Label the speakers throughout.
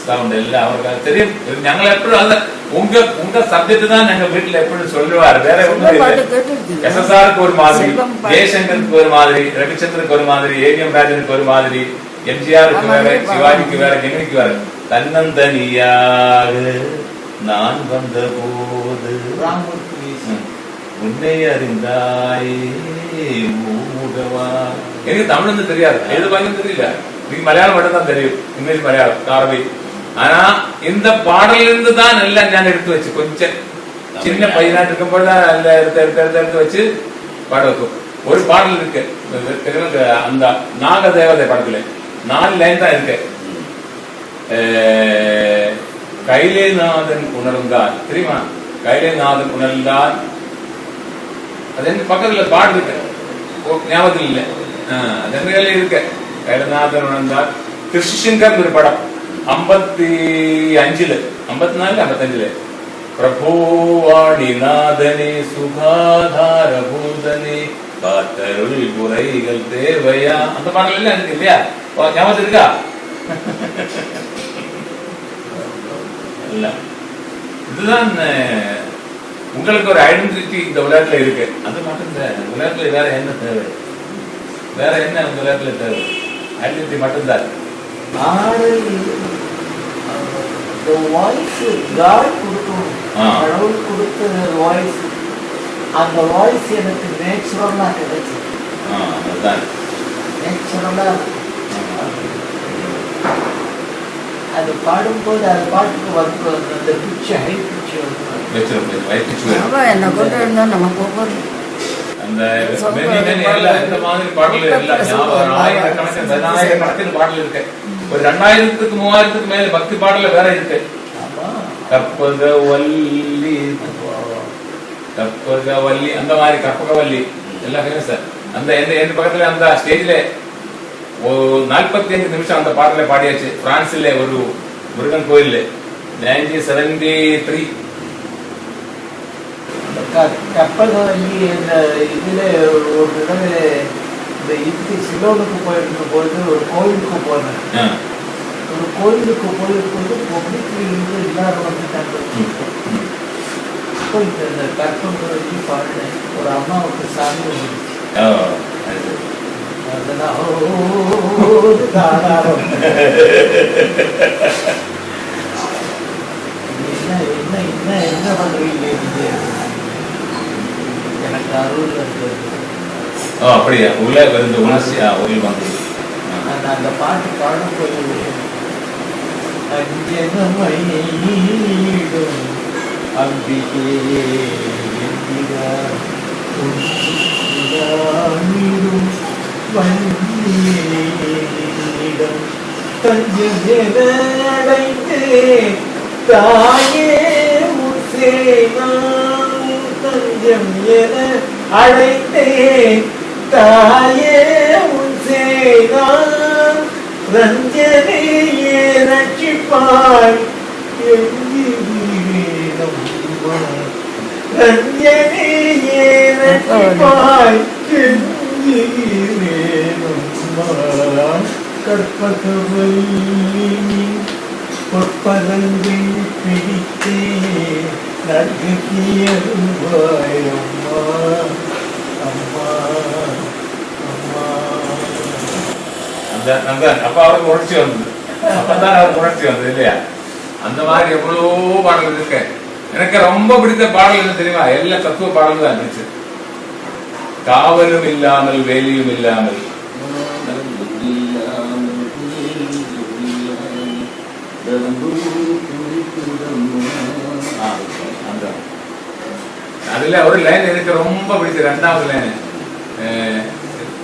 Speaker 1: Sound எல்லாம் அவருக்கு தெரியும். ഞങ്ങൾ എപ്പോഴും അത് உங்க சப்ஜெக்ட் தான் எங்க வீட்டுல எப்படின்னு சொல்லுவாரு. வேற ஒன்றும் எஸ்எஸ்ஆருக்கு ஒரு மாதிரி, ஜெயசங்கருக்கு ஒரு மாதிரி, ரவிச்சந்திரனுக்கு ஒரு மாதிரி, ஏவிஎம் ராஜனுக்கு ஒரு மாதிரி, எம்ஜிஆருக்கு வேற, சிவாஜிக்கு வேற, ஜெமினிக்கு வேற. தன்னந்தனியாக நான் வந்த போது உன்னை அறிந்தாயே மூமுகவா. எனக்கு தமிழ் வந்து தெரியாது, எது பாய்க்கும் தெரியல. நீங்க மலையாளம் மட்டும் தான் தெரியும், இங்கிலீஷ் மலையாளம் காரவை. ஆனா இந்த பாடல இருந்து தான் எல்லாம் ഞാൻ எடுத்து வச்சு கொஞ்சம் சின்ன பையனாட்டு இருக்கும்போது எடுத்து வச்சு பாட வைக்கும். ஒரு பாடல் இருக்கு அந்த நாக தேவதை படத்துல 4 லைன் தான் இருக்கு. கைலேநாதன் உணர்ந்தார் தெரியுமா? கைலேநாதன் உணர்ந்தார். அது பக்கத்துல பாடு இருக்கு, ஞாபகத்தில் இல்ல. அது இருக்கு. கைலேநாதன் உணர்ந்தார். கிருஷ்ணங்கர் ஒரு படம் 55 54 பிரபோவாணிநாதனே சுகாதார பூதனே காத்தருள் குறைகள் தேவையா. அந்த பாடல் எல்லாம் இருக்கு இல்லையா? ஞாபகம் இருக்கா? இல்ல, இதுதான் உங்களுக்கு ஒரு ஐடென்டிட்டி இந்த உலகத்துல இருக்கு. அது மட்டும் இந்த உலகத்துல வேற என்ன தேவை? வேற என்ன இந்த உலகத்துல தேவை? ஐடென்டிட்டி மட்டும்தான்.
Speaker 2: கடவுள் கொடுத்த வாய்ஸ், அந்த வாய்ஸ் எனக்கு நேச்சுரலா கிடைச்சது. நேச்சுரலா அது பாடும்போது அது பாட்டுக்கு வந்து அந்த பிச்சு ஹை பிச்சு
Speaker 3: என்ன கொண்டு இருந்தா நம்ம போகிறது.
Speaker 1: அந்த இந்த மாதிரி பாடல் எல்லாம் ஆயிரக்கணக்கில் பாடல் இருக்கு. ஒரு 2000 3000 மேல பக்தி பாடல வேற இருக்கு. கற்பகவல்லி கற்பகவல்லி அந்த மாதிரி கற்பகவல்லி எல்லாம் ஃபேமஸ். அந்த எந்த பக்கத்துல அந்த ஸ்டேஜ்ல 45 நிமிஷம் அந்த பாடல பாடியாச்சு. பிரான்ஸ்ல ஒரு முருகன் கோயில் 1973.
Speaker 2: கற்பகவல்லி இந்த இதுல ஒரு தடவை இந்த இதுக்கு சிலோனுக்கு போயிருக்கும் போது ஒரு கோயிலுக்கு போனேன். ஒரு கோயிலுக்கு போயிருக்கும்போது பப்ளிக்ல இருந்து எல்லாரும் வந்துட்டாங்க. இந்த கற்பகவல்லி பாடினேன். ஒரு அம்மாவுக்கு சாமி வந்துச்சு. அதெல்லாம் என்ன பண்றீங்க? எனக்கு அருள்
Speaker 1: அப்படியா? உள்ள வந்து உணர்ச்சியா உயிர் வந்து
Speaker 2: அந்த பாட்டு பாடும்போது அம்பிகே தஞ்சையடைந்தே தாயே தஞ்சம் என அழைத்தே தாயே உன்சேனான் ரஞ்சனையே ரட்சிப்பாய் ரஞ்சனையே ரட்சிப்பாய் கற்பகவல்லி பொற்பதங்கை பிடித்தே நடுக்கியருவாய் அம்மா அம்மா அம்மா.
Speaker 1: அப்ப அவருக்கு உணர்ச்சி வந்தது. அப்பதான் அவருக்கு உணர்ச்சி வந்தது இல்லையா? அந்த மாதிரி எவ்வளவோ பாடல்கள் இருக்கு. எனக்கு ரொம்ப பிடித்த பாடல் என்ன தெரியுமா? எல்லா தத்துவ பாடலும் தான் இருந்துச்சு. காவலும் இல்லாமல் வேலியும் இல்லாமல் அதுல ஒரு லைன் எனக்கு ரொம்ப பிடிச்ச 2வது லைன்.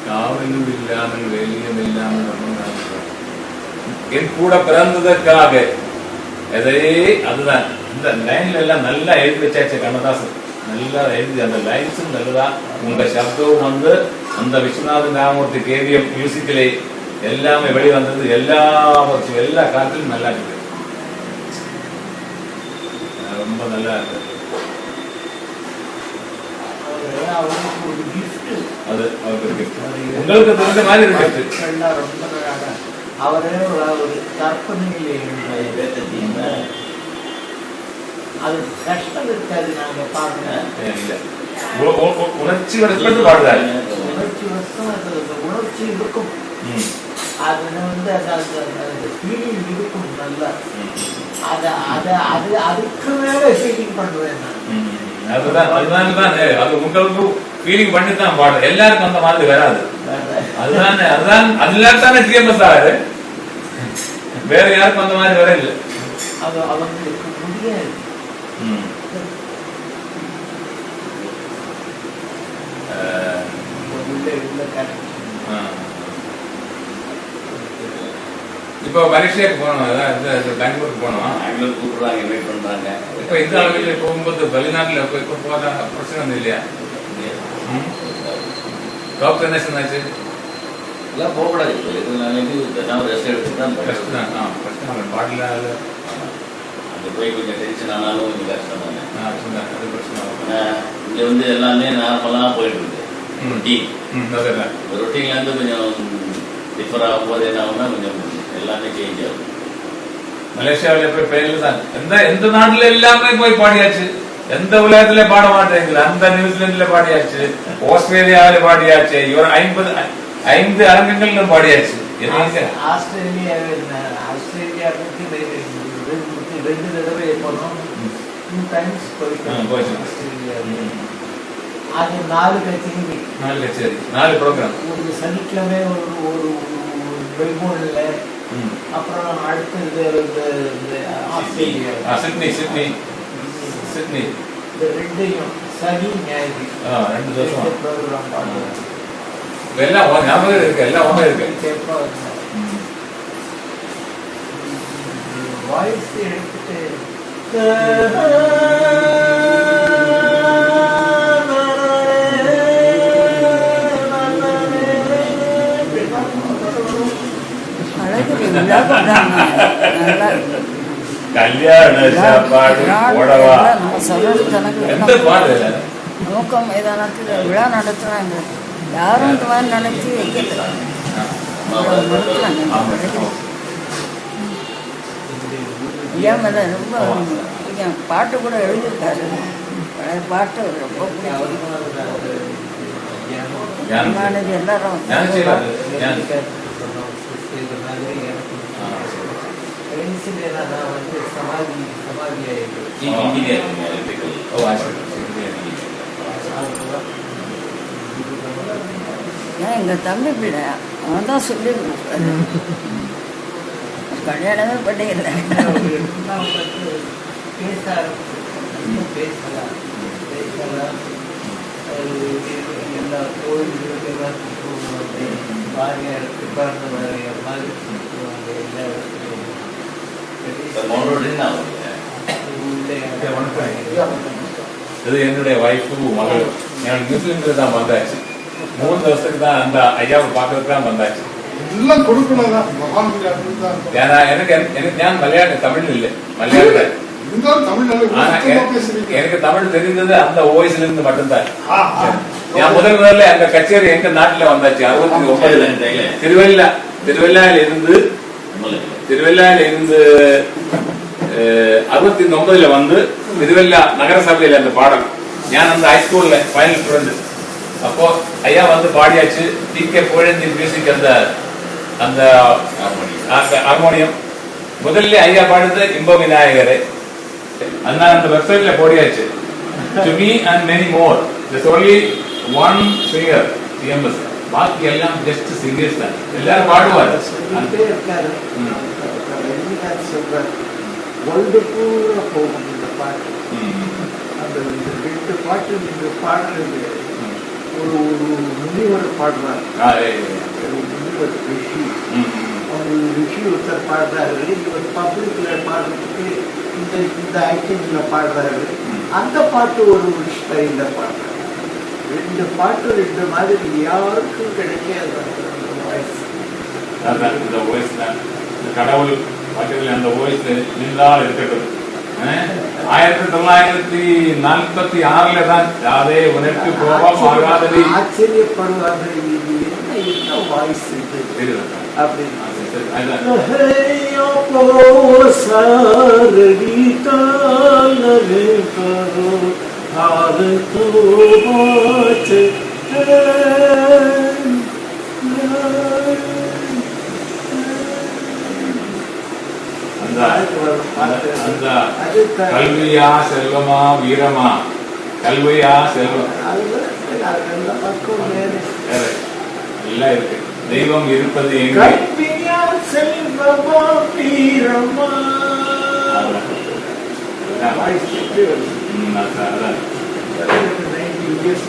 Speaker 1: காவலும் இல்லாமல் வேலியும் இல்லாமல் என் கூட பிறந்ததற்காக எதே. அதுதான் இந்த லைன்ல எல்லாம் நல்லா எழுதி வச்சாச்சு கண்ணதாசன். நல்லா எழுதி அந்த லைன்ஸும் நல்லதா. உங்க சப்தமும் வந்து அந்த விஸ்வநாதன் ராமமூர்த்தி கேவிஎம் மியூசிக்கிலே எல்லாமே வெளி வந்தது. எல்லா காலத்திலும் நல்லா இருக்கு. ரொம்ப நல்லா இருக்கு. அது அவருக்கு உங்களுக்கு தெரிஞ்ச மாதிரி இருக்கு.
Speaker 2: அவரே ஒரு கற்பனையில் எழுந்த அது கஷ்டம் இருக்காது. நாங்க பாடுறேன்
Speaker 1: உணர்ச்சி வசப்பட்டு பாடுறாரு.
Speaker 2: உணர்ச்சி வசம் உணர்ச்சி இருக்கும். அதுல அந்த ஃபீலிங் இருக்கும் நல்லா. அதுக்கு மேல ஃபீலிங் பண்ணுவேன் நான். அது உங்களுக்கு ஃபீலிங் பண்ணி தான் பாடுறேன். எல்லாருக்கும் அந்த மாதிரி வராது. அதுதான் ஃபேமஸ் ஆகுது. வேற யாருக்கும் அந்த மாதிரி வர இல்லை. அது அவங்களுக்கு முடியாது.
Speaker 1: இப்போ பரீட்சைக்கு போனோம், பெங்களூருக்கு போனோம்.
Speaker 3: பெங்களூர் கூப்பிடுறாங்க, வெயிட் பண்றாங்க.
Speaker 1: இப்போ இந்த அளவில் போகும்போது வெளிநாட்டுல இப்போ போற பிரச்சனை ஒன்றும் இல்லையா? டாக்டர் என்ன சொன்னாச்சு?
Speaker 3: எல்லாம் போகக்கூடாது. ரெஸ்ட் எடுத்துட்டு தான்
Speaker 1: பாட்டில்
Speaker 3: அங்கே போய் கொஞ்சம் டென்ஷன் ஆனாலும் கொஞ்சம் கஷ்டம் தானே.
Speaker 1: அது பிரச்சனை.
Speaker 3: இங்கே வந்து எல்லாமே நார்மலாக போயிட்டு இருக்கு. ரொட்டீன் ரொட்டீன்லேருந்து கொஞ்சம் டிஃபர் ஆகும் போது என்ன ஆகும்னா கொஞ்சம் எல்லாமே சேஞ்ச் ஆகும்.
Speaker 1: மலேசியாவில் போய் பெயர்ல தான் எந்த நாட்டுல எல்லாமே போய் பாடியாச்சு. எந்த உலகத்துல பாட மாட்டேங்குது. அந்த நியூசிலாந்துல பாடியாச்சு, ஆஸ்திரேலியாவில பாடியாச்சு. இவர் 5 அரங்கங்கள்ல பாடியாச்சு.
Speaker 2: ஆஸ்திரேலியா பத்தி 2 தடவை போனோம். 2 டைம்ஸ் போயிட்டோம் ஆஸ்திரேலியா. அது 4 கச்சேரி, 4 ப்ரோக்ராம். ஒரு சனிக்கிழமை ஒரு மெல்போர்ன்ல, அப்புறம் அடுத்தது ஆஸ்திரேலியா சிட்னி. இந்த 2யும் சனி ஞாயிறு
Speaker 1: 2 வருஷம்
Speaker 2: ப்ரோக்ராம் பாடுவோம்.
Speaker 1: எல்லாம் ஞாபகம் இருக்கு, எல்லாம் இருக்கு.
Speaker 2: வாய்ஸ் எடுத்துட்டு
Speaker 1: கல்யாண சாப்பாடு போடவா எந்த பாடு
Speaker 4: நோக்கம் மைதானத்தில் விழா நடத்துனாங்க. யாரும் இந்த மாதிரி நடத்தி வைக்கல. ரொம்ப பாட்டு கூட எழுதியிருக்காரு. பழைய பாட்டு ரொம்ப பிடிக்கும். எல்லாரும் எங்க தம்பி பிள்ளை அவன் தான் சொல்லி கொடுத்தாரு. கல்யாணமே பண்ணிக்கல.
Speaker 2: எல்லா கோயில்களுக்கெல்லாம்
Speaker 1: இது என்னுடைய வைஃபு மகள். எனக்கு நியூசிலாந்துல தான் வந்தாச்சு. 3 வருஷத்துக்கு தான் அந்த ஐயாவை பார்க்கறதுக்கு தான் வந்தாச்சு. ஏன்னா எனக்கு ஞான் மலையாள தமிழ் இல்லை, மலையாள. எனக்கு தமிழ் தெரிந்தது அந்த ஓய்ஸ்ல இருந்து மட்டும்தான். நான் முதல்ல அந்த கச்சேரி எங்க நாட்டுல வந்தாச்சு 69 திருவள்ளாயில இருந்து 69 வந்து திருவள்ளா நகரசபையில அந்த பாடம். நான் அந்த ஹைஸ்கூல்ல ஃபைனல் ஸ்டூடெண்ட். அப்போ ஐயா வந்து பாடியாச்சு. டி.கே. புகழேந்தி மியூசிக் அந்த ஹார்மோனியம். முதல்ல ஐயா பாடுறது இன்ப விநாயகரே. அதனால அந்த வெப்சைட்ல போடியாச்சு. To me and many more. There's only one singer, TMS. பாக்கி எல்லாம் ஜஸ்ட் சிங்கர்ஸ் தான். எல்லாரும் பாடுவார்.
Speaker 2: வேர்ல்டு பூரா போகும் இந்த பாட்டு. அந்த 2 பாட்டு நீங்க பாடுறது ஒரு முனிவர் பாடுறார். முனிவர் ரிஷி. ஒரு ரிஷி ஒருத்தர் பாடுறாரு. இவர் பப்ளிக்ல பாடுறதுக்கு இந்த ஐட்டம்ல பாடுறாரு. அந்த பாட்டு ஒரு ஸ்டைல்ல பாடுறாரு. 2 பாட்டு 2 மாதிரி யாருக்கும் கிடைக்காது.
Speaker 1: கடவுள் அந்த வாய்ஸ் நின்றால் இருக்கட்டும். 1946 தான் அதே உனக்கு கோபம் ஆகாதது.
Speaker 2: ஆச்சரியப்படுவார்கள். இது என்ன வாய்ஸ் இது அப்படின்னு.
Speaker 1: சரி, அதுதான். அந்த கல்வியா செல்வமா வீரமா, கல்வியா செல்வம் வேற எல்லாம் இருக்கு. தெய்வம் இருப்பது எங்கே?
Speaker 2: கல்வியா செல்வமா வீரமா.
Speaker 1: அதான்.
Speaker 2: Years